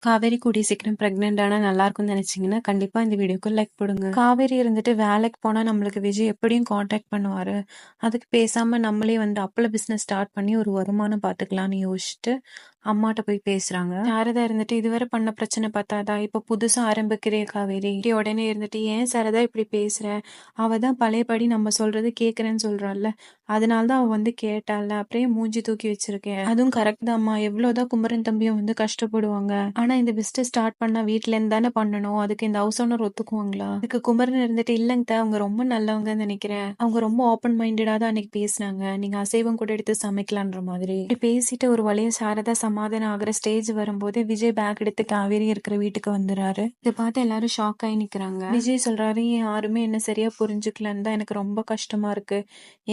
காவேரி கூடிய சீக்கிரம் பிரெக்னென்ட் ஆனா நல்லா இருக்கும்னு நினைச்சீங்கன்னா, கண்டிப்பா இந்த வீடியோக்கு லைக் போடுங்க. காவேரி இருந்துட்டு வேலைக்கு போனா நம்மளுக்கு விஜய் எப்படியும் கான்டாக்ட் பண்ணுவாரு. அதுக்கு பேசாம நம்மளே வந்து அப்பள பிசினஸ் ஸ்டார்ட் பண்ணி ஒரு வருமானம் பார்த்துக்கலாம்னு யோசிச்சுட்டு அம்மாட்ட போய் பேசுறாங்க. சாரதா இருந்துட்டு இதுவரை பண்ண பிரச்சனை பத்தாதா, இப்ப புதுசா ஆரம்பிக்கிறே காவேரி. உடனே இருந்துட்டு ஏன் சாரதா இப்படி பேசுற? அவ தான் பழையபடி நம்ம சொல்றது கேக்குறேன்னு சொல்றாள்ல, அதனாலதான் அவ வந்து கேட்டால, அப்படியே மூஞ்சி தூக்கி வச்சிருக்கேன். அதுவும் கரெக்ட் தான்மா, எவ்வளவுதான் குமரன் தம்பியும் வந்து கஷ்டப்படுவாங்க. ஆனா இந்த பிசினஸ் ஸ்டார்ட் பண்ணா வீட்ல இருந்து தானே பண்ணணும். அதுக்கு இந்த ஹவுஸ் ஓனர் ஒத்துக்குவாங்களா? இதுக்கு குமரன் இருந்துட்டு இல்லங்க அவங்க ரொம்ப நல்லவங்கன்னு நினைக்கிறேன். அவங்க ரொம்ப ஓப்பன் மைண்டடா தான் அன்னைக்கு பேசினாங்க. நீங்க அசைவம் கூட எடுத்து சமைக்கலான்ற மாதிரி இப்படி பேசிட்டு ஒரு வழியா சாரதா சமாதானம் ஆகுற ஸ்டேஜ் வரும்போது விஜய் பேக் எடுத்து காவேரி இருக்கிற வீட்டுக்கு வந்துறாரு. இதை பார்த்து எல்லாரும் ஷாக் ஆகி நிக்கிறாங்க. விஜய் சொல்றாரு, யாருமே என்ன சரியா புரிஞ்சுக்கலன்னு தான் எனக்கு ரொம்ப கஷ்டமா இருக்கு.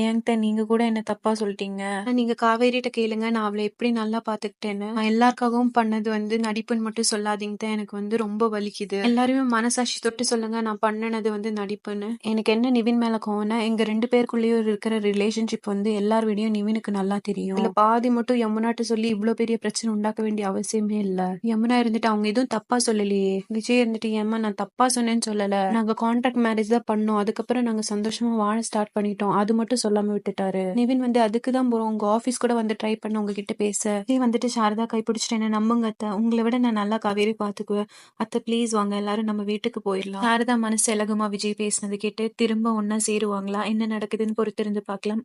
ஏன்கிட்ட நீங்க கூட என்ன தப்பா சொல்லிட்டீங்க. நீங்க காவேரிட்ட கேளுங்க, நான் அவளை எப்படி நல்லா பாத்துக்கிட்டேன்னு. நான் எல்லாருக்காகவும் பண்ணது வந்து நடிப்புன்னு மட்டும் சொல்லாதீங்க, எனக்கு வந்து ரொம்ப வலிக்குது. எல்லாருமே மனசாட்சி தொட்டு சொல்லுங்க, நான் பண்ணனது வந்து நடிப்புன்னு. எனக்கு என்ன நிவின் மேல கோவம்னா, எங்க 2 பேருக்குள்ளேயும் இருக்கிற ரிலேஷன்ஷிப் வந்து எல்லார் விடையும் நிவினுக்கு நல்லா தெரியும். இதுல பாதி மட்டும் யமுனாட்ட சொல்லி இவ்ளோ பெரிய பிரச்சனை உண்டாக்க வேண்டிய அவசியமே இல்ல. யமுனா இருந்துட்டு அவங்க எதுவும் தப்பா சொல்லலையே. விஜய் இருந்துட்டு ஏமா நான் தப்பா சொன்னேன்னு சொல்லல, நாங்க கான்ட்ராக்ட் மேரேஜ் தான் பண்ணோம், அதுக்கப்புறம் நாங்க சந்தோஷமா வாழ ஸ்டார்ட் பண்ணிட்டோம், அது மட்டும் சொல்லாம விட்டுட்டாரு. நிவின் வந்து அதுக்கு தான் போறோம், உங்க ஆபீஸ் கூட வந்து ட்ரை பண்ண உங்ககிட்ட பேச. விஜய் வந்துட்டு சாரதா கைப்பிடிச்சிட்டு என்ன நம்புங்க அத்தை, உங்களை விட நான் நல்லா காவேரி பாத்துக்குவேன் அத்தை, ப்ளீஸ் வாங்க எல்லாரும் நம்ம வீட்டுக்கு போயிடலாம். சாரதா மனசு இலகுமா விஜய் பேசினது கேட்டு திரும்ப ஒன்னா சேருவாங்களா, என்ன நடக்குதுன்னு பொறுத்திருந்து பார்க்கலாம்.